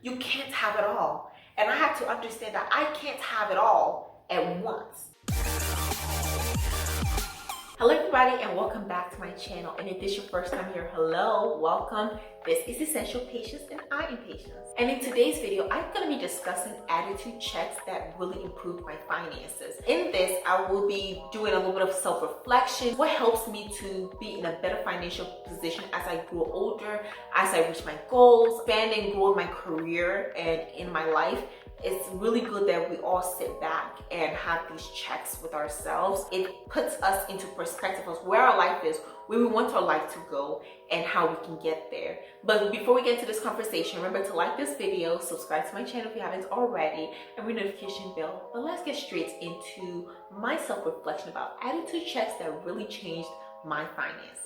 You can't have it all. And I had to understand that I can't have it all at once. Hello everybody and welcome back to my channel. And if this is your first time here, hello, welcome. This is Essential Patience and I am Patience. And in today's video, I'm going to be discussing attitude checks that really improved my finances. In this, I will be doing a little bit of self-reflection, what helps me to be in a better financial position as I grow older, as I reach my goals, expand and grow in my career and in my life. It's really good that we all sit back and have these checks with ourselves. It puts us into perspective of where our life is, where we want our life to go, and how we can get there. But before we get into this conversation, remember to like this video, subscribe to my channel if you haven't already, and ring the notification bell. But let's get straight into my self-reflection about attitude checks that really changed my finances.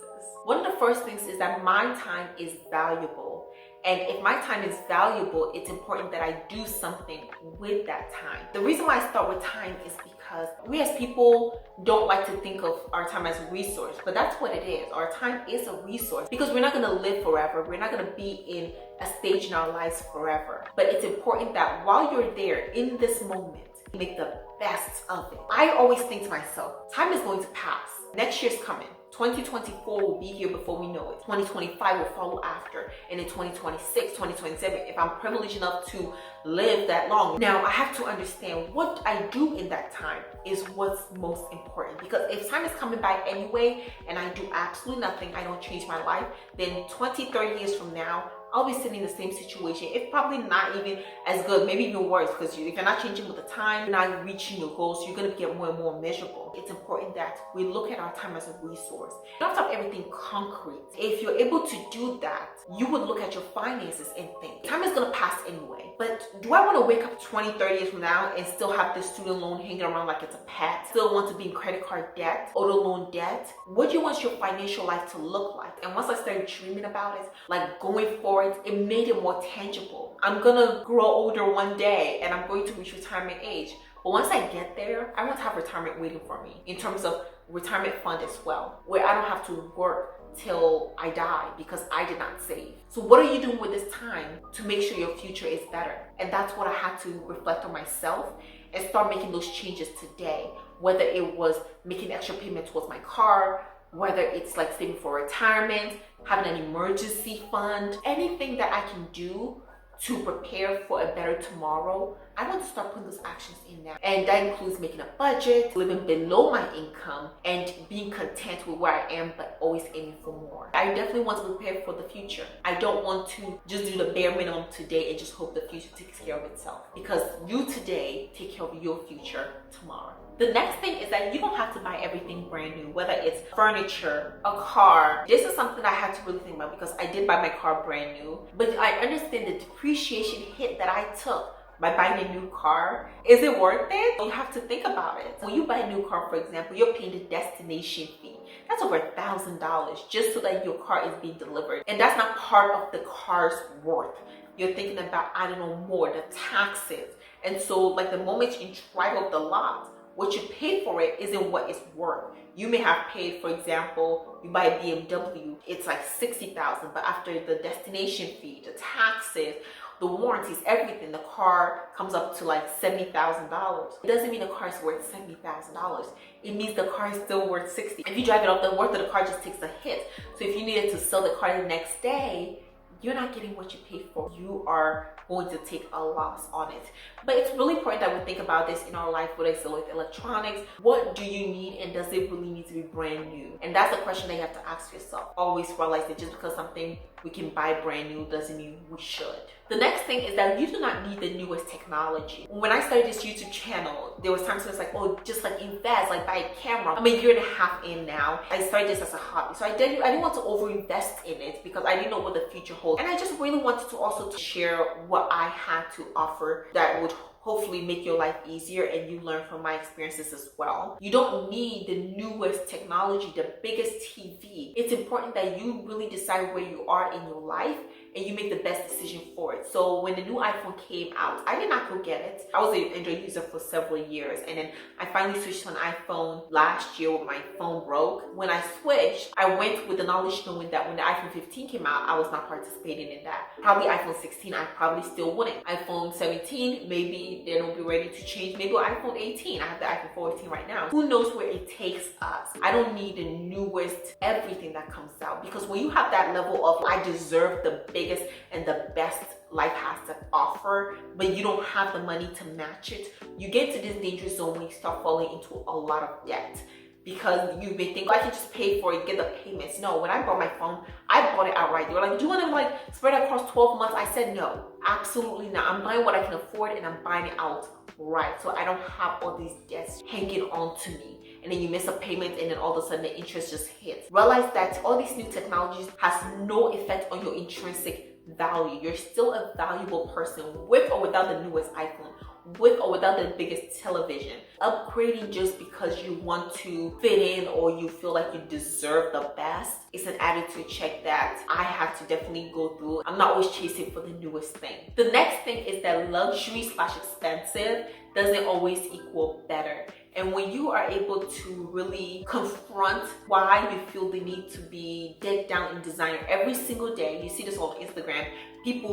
One of the first things is that my time is valuable. And if my time is valuable, it's important that I do something with that time. The reason why I start with time is because we as people don't like to think of our time as a resource, but that's what it is. Our time is a resource because we're not going to live forever. We're not going to be in a stage in our lives forever. But it's important that while you're there in this moment, make the best of it. I always think to myself, time is going to pass. Next year's coming. 2024 will be here before we know it. 2025 will follow after. And in 2026, 2027, if I'm privileged enough to live that long. Now, I have to understand what I do in that time is what's most important. Because if time is coming by anyway, and I do absolutely nothing, I don't change my life, then 20, 30 years from now, I'll be sitting in the same situation. It's probably not even as good, maybe even worse, because if you're not changing with the time, you're not reaching your goals, you're going to get more and more miserable. It's important that we look at our time as a resource. You don't have to have everything concrete. If you're able to do that, you would look at your finances and think, time is going to pass anyway. But do I want to wake up 20, 30 years from now and still have this student loan hanging around like it's a pet? Still want to be in credit card debt, auto loan debt? What do you want your financial life to look like? And once I started dreaming about it, like going forward, it made it more tangible. I'm gonna grow older one day and I'm going to reach retirement age. But once I get there, I want to have retirement waiting for me in terms of retirement fund as well, where I don't have to work till I die because I did not save. So what are you doing with this time to make sure your future is better? And that's what I had to reflect on myself and start making those changes today, whether it was making extra payment towards my car, whether it's like saving for retirement, having an emergency fund, anything that I can do to prepare for a better tomorrow, I want to start putting those actions in now. And that includes making a budget, living below my income, and being content with where I am, but always aiming for more. I definitely want to prepare for the future. I don't want to just do the bare minimum today and just hope the future takes care of itself. Because you today take care of your future tomorrow. The next thing is that you don't have to buy everything brand new, whether it's furniture, a car. This is something I had to really think about because I did buy my car brand new, but I understand the depreciation hit that I took by buying a new car. Is it worth it? You have to think about it. When you buy a new car, for example, you're paying the destination fee. That's over $1,000 just so that your car is being delivered. And that's not part of the car's worth. You're thinking about, I don't know, more, the taxes. And so like the moment you drive up the lot, what you paid for it isn't what it's worth. You may have paid, for example, you buy a BMW, it's like $60,000, but after the destination fee, the taxes, the warranties, everything, the car comes up to like $70,000. It doesn't mean the car is worth $70,000. It means the car is still worth $60,000. If you drive it up, the worth of the car just takes a hit. So if you needed to sell the car the next day, you're not getting what you paid for. You are going to take a loss on it. But it's really important that we think about this in our life, whether it's with electronics. What do you need and does it really need to be brand new? And that's the question that you have to ask yourself. Always realize that just because something we can buy brand new doesn't mean we should. The next thing is that you do not need the newest technology. When I started this YouTube channel, there was times when it's like, oh, just like invest, like buy a camera. I'm a year and a half in now. I started this as a hobby. So I didn't want to over-invest in it because I didn't know what the future holds. And I just really wanted to also share what I had to offer that would hopefully make your life easier and you learn from my experiences as well. You don't need the newest technology, the biggest TV. It's important that you really decide where you are in your life and you make the best decision for it. So when the new iPhone came out, I did not go get it. I was an Android user for several years, and then I finally switched to an iPhone last year when my phone broke. When I switched, I went with the knowledge knowing that when the iPhone 15 came out, I was not participating in that. Probably iPhone 16, I probably still wouldn't. iPhone 17, maybe they don't be ready to change. Maybe iPhone 18. I have the iPhone 14 right now. Who knows where it takes us? I don't need the newest everything that comes out, because when you have that level of I deserve the biggest and the best life has to offer, but you don't have the money to match it, you get to this dangerous zone when you start falling into a lot of debt. Because you may think, oh, I can just pay for it, get the payments. No, when I bought my phone, I bought it outright. They were like, do you want to like spread it across 12 months? I said no, absolutely not. I'm buying what I can afford, and I'm buying it outright, so I don't have all these debts hanging on to me. And then you miss a payment, and then all of a sudden the interest just hits. Realize that all these new technologies has no effect on your intrinsic value. You're still a valuable person with or without the newest iPhone, with or without the biggest television. Upgrading just because you want to fit in or you feel like you deserve the best is an attitude check that I have to definitely go through. I'm not always chasing for the newest thing. The next thing is that luxury / expensive doesn't always equal better. And when you are able to really confront why you feel the need to be decked down in designer every single day, you see this on Instagram, people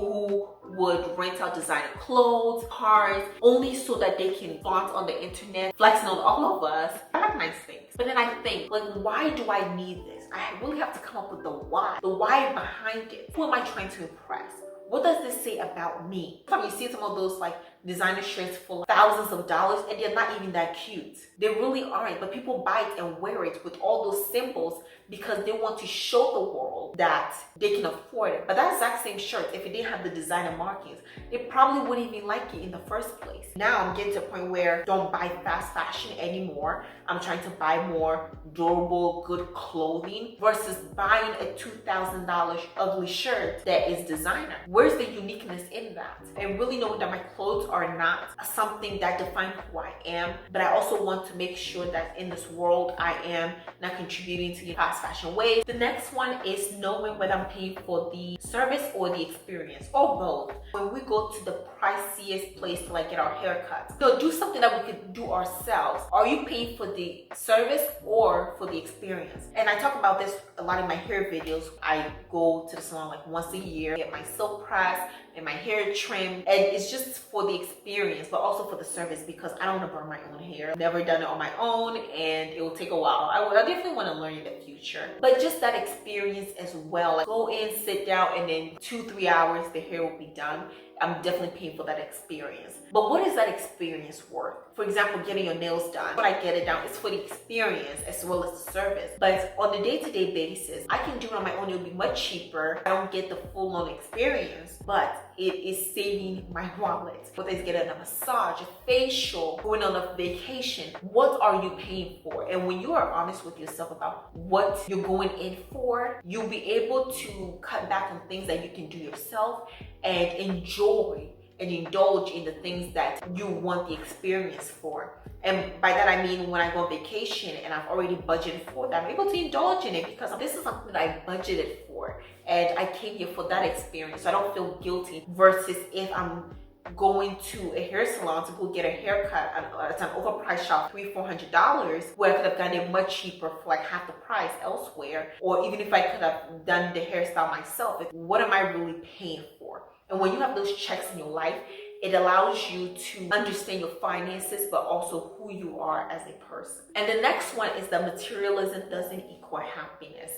who would rent out designer clothes, cars, only so that they can flaunt on the internet, flexing on all of us. I have nice things. But then I think, like, why do I need this? I really have to come up with the why behind it. Who am I trying to impress? What does this say about me? You see some of those like designer shirts for thousands of dollars, and they're not even that cute. They really aren't, but people buy it and wear it with all those symbols because they want to show the world that they can afford it. But that exact same shirt, if it didn't have the designer markings, they probably wouldn't even like it in the first place. Now I'm getting to a point where I don't buy fast fashion anymore. I'm trying to buy more durable, good clothing versus buying a $2,000 ugly shirt that is designer. Where's the uniqueness in that? And really knowing that my clothes are not something that defines who I am, but I also want to make sure that in this world I am not contributing to the fast fashion ways. The next one is knowing whether I'm paying for the service or the experience, or both. When we go to the priciest place to like get our haircuts, so do something that we could do ourselves. Are you paying for the service or for the experience? And I talk about this a lot in my hair videos. I go to the salon like once a year, get my silk press and my hair trimmed, and it's just for the experience, but also for the service, because I don't want to burn my own hair. I've never done it on my own, and it will take a while. I definitely want to learn in the future, but just that experience as well. Like, go in, sit down, and then 2-3 hours the hair will be done. I'm definitely paying for that experience. But what is that experience worth? For example, getting your nails done. When I get it done, it's for the experience as well as the service. But on a day-to-day basis, I can do it on my own. It'll be much cheaper. I don't get the full-on experience, but it is saving my wallet. Whether it's getting a massage, a facial, going on a vacation, what are you paying for? And when you are honest with yourself about what you're going in for, you'll be able to cut back on things that you can do yourself and enjoy and indulge in the things that you want the experience for. And by that I mean, when I go on vacation and I've already budgeted for that, I'm able to indulge in it because this is something that I budgeted for and I came here for that experience, so I don't feel guilty. Versus if I'm going to a hair salon to go get a haircut at an overpriced shop, $300-400, where I could have gotten it much cheaper for like half the price elsewhere. Or even if I could have done the hairstyle myself, what am I really paying for? And when you have those checks in your life, it allows you to understand your finances, but also who you are as a person. And the next one is that materialism doesn't equal happiness.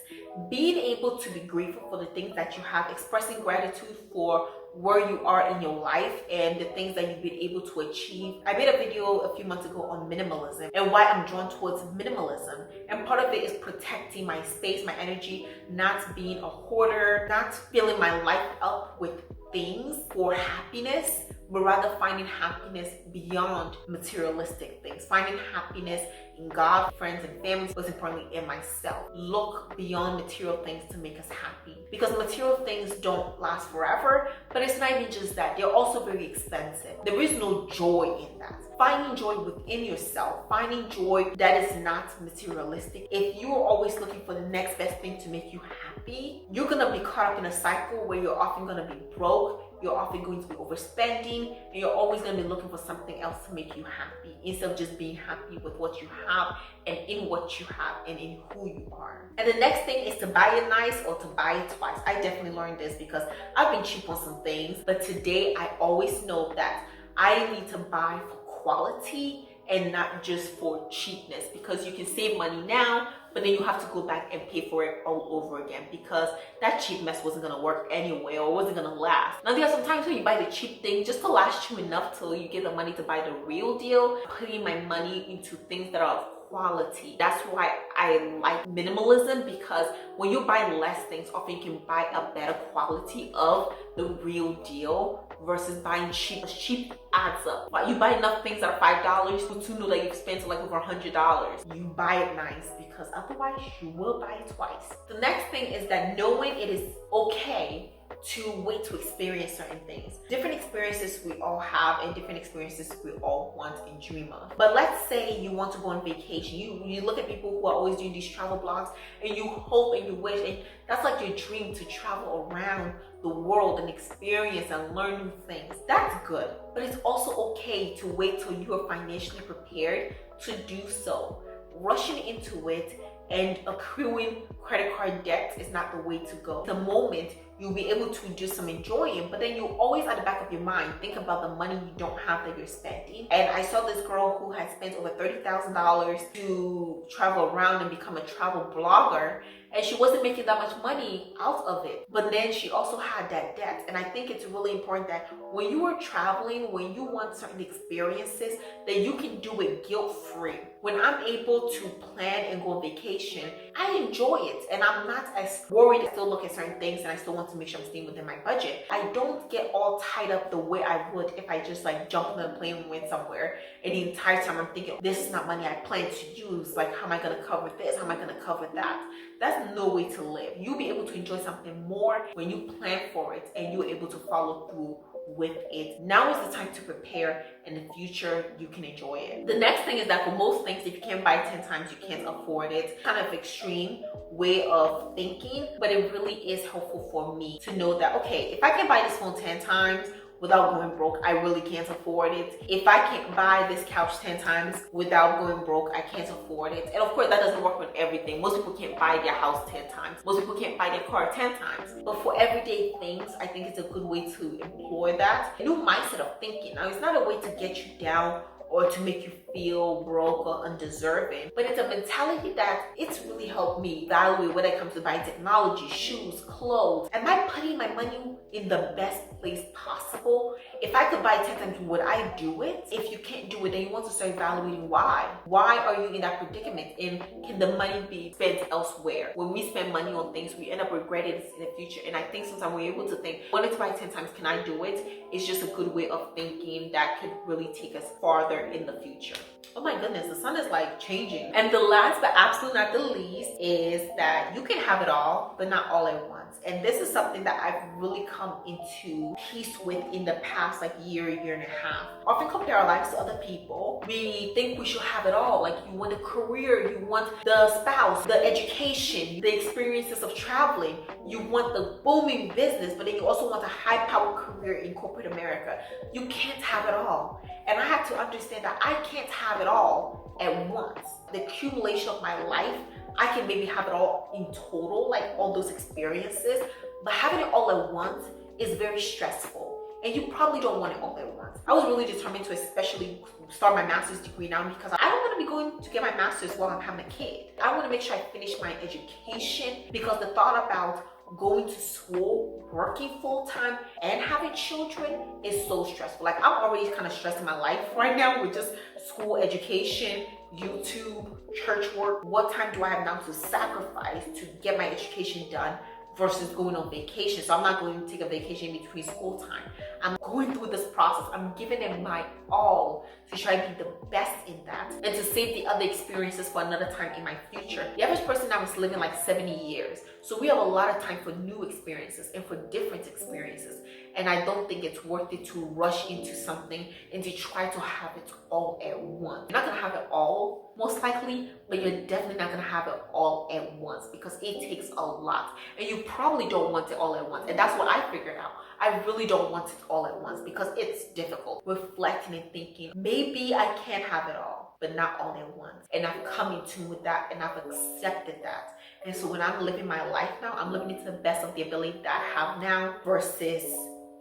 Being able to be grateful for the things that you have, expressing gratitude for where you are in your life and the things that you've been able to achieve. I made a video a few months ago on minimalism and why I'm drawn towards minimalism. And part of it is protecting my space, my energy, not being a hoarder, not filling my life up with things for happiness, but rather finding happiness beyond materialistic things, finding happiness in God, friends, and family, most importantly in myself. Look beyond material things to make us happy, because material things don't last forever, but it's not even just that, they're also very expensive. There is no joy in that. Finding joy within yourself, finding joy that is not materialistic. If you are always looking for the next best thing to make you happy, happy, you're gonna be caught up in a cycle where you're often gonna be broke, you're often going to be overspending, and you're always going to be looking for something else to make you happy instead of just being happy with what you have and in what you have and in who you are. And the next thing is to buy it nice or to buy it twice. I definitely learned this because I've been cheap on some things, but today I always know that I need to buy for quality and not just for cheapness, because you can save money now, but then you have to go back and pay for it all over again because that cheap mess wasn't gonna work anyway or wasn't gonna last. Now there are some times when you buy the cheap thing just to last you enough till you get the money to buy the real deal. Putting my money into things that are of quality. That's why I like minimalism, because when you buy less things, often you can buy a better quality of the real deal versus buying cheap. Cheap adds up. But you buy enough things that are $5, but you know that you've spent like over $100. You buy it nice because otherwise you will buy it twice. The next thing is that knowing it is okay to wait to experience certain things. Different experiences we all have and different experiences we all want and dream of. But let's say you want to go on vacation. You look at people who are always doing these travel blogs and you hope and you wish, and that's like your dream, to travel around the world and experience and learn new things. That's good. But it's also okay to wait till you are financially prepared to do so. Rushing into it and accruing credit card debt is not the way to go. The moment you'll be able to do some enjoying, but then you always at the back of your mind think about the money you don't have that you're spending. And I saw this girl who had spent over $30,000 to travel around and become a travel blogger, and she wasn't making that much money out of it. But then she also had that debt. And I think it's really important that when you are traveling, when you want certain experiences, that you can do it guilt-free. When I'm able to plan and go on vacation, I enjoy it and I'm not as worried. I still look at certain things and I still want to make sure I'm staying within my budget. I don't get all tied up the way I would if I just like jump on a plane and went somewhere, and the entire time I'm thinking, this is not money I plan to use. Like, how am I gonna cover this? How am I gonna cover that? That's no way to live. You'll be able to enjoy something more when you plan for it and you're able to follow through with it. Now is the time to prepare. In the future, you can enjoy it. The next thing is that for most things, if you can't buy 10 times, you can't afford it. Kind of extreme way of thinking, but it really is helpful for me to know that, okay, if I can buy this phone 10 times without going broke, I really can't afford it. If I can't buy this couch 10 times without going broke, I can't afford it. And of course, that doesn't work with everything. Most people can't buy their house 10 times. Most people can't buy their car 10 times. But for everyday things, I think it's a good way to employ that. A new mindset of thinking. Now, it's not a way to get you down or to make you feel broke or undeserving, but it's a mentality that it's really helped me evaluate when it comes to buying technology, shoes, clothes. Am I putting my money in the best place possible? If I could buy 10 times, would I do it? If you can't do it, then you want to start evaluating why. Why are you in that predicament? And can the money be spent elsewhere? When we spend money on things, we end up regretting it in the future. And I think sometimes we're able to think, I wanted to buy 10 times, can I do it? It's just a good way of thinking that could really take us farther in the future. Oh my goodness, the sun is like changing. And the last but absolutely not the least is that you can have it all, but not all at once. And this is something that I've really come into peace with in the past like year and a half. Often compare our lives to other people. We think we should have it all. Like, you want a career, you want the spouse, the education, the experiences of traveling, you want the booming business, but then you also want a high-powered career in corporate America. You can't have it all. And I had to understand that I can't have it all at once. The accumulation of my life, I can maybe have it all in total, like all those experiences, but having it all at once is very stressful. And you probably don't want it all at once. I was really determined to especially start my master's degree now because I don't want to be going to get my master's while I'm having a kid. I want to make sure I finish my education, because the thought about going to school, working full-time, and having children is so stressful. Like, I'm already kind of stressed in my life right now with just school, education, YouTube, church work. What time do I have now to sacrifice to get my education done versus going on vacation? So I'm not going to take a vacation in between school time. I'm going through this process. I'm giving it my all to try to be the best in that and to save the other experiences for another time in my future. The average person now is living like 70 years. So we have a lot of time for new experiences and for different experiences. And I don't think it's worth it to rush into something and to try to have it all at once. You're not gonna have it all, most likely, but you're definitely not gonna have it all at once because it takes a lot. And you probably don't want it all at once. And that's what I figured out. I really don't want it all at once because it's difficult. Reflecting and thinking, maybe I can't have it all, but not all at once. And I've come in tune with that and I've accepted that. And so when I'm living my life now, I'm living it to the best of the ability that I have now versus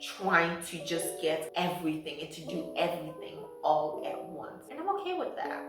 trying to just get everything and to do everything all at once. And I'm okay with that.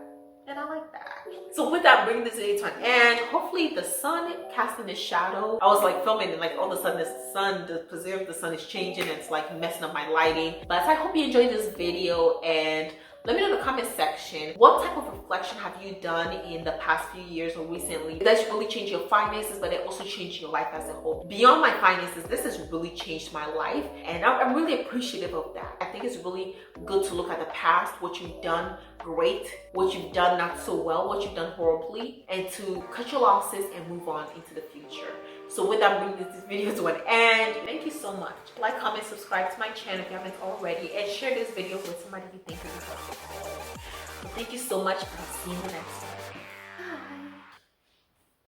And I like that. So with that, bringing this video to an end. Hopefully the sun casting its shadow. I was like filming and like all of a sudden the position of the sun is changing and it's like messing up my lighting. But I hope you enjoyed this video, and let me know in the comment section, what type of reflection have you done in the past few years or recently that's really changed your finances, but it also changed your life as a whole? Beyond my finances, this has really changed my life, and I'm really appreciative of that. I think it's really good to look at the past, what you've done great, what you've done not so well, what you've done horribly, and to cut your losses and move on into the future. So with that, bringing this video to an end. Thank you so much. Like, comment, subscribe to my channel if you haven't already, and share this video with somebody you think is helpful. Thank you so much, and I'll see you in the next one.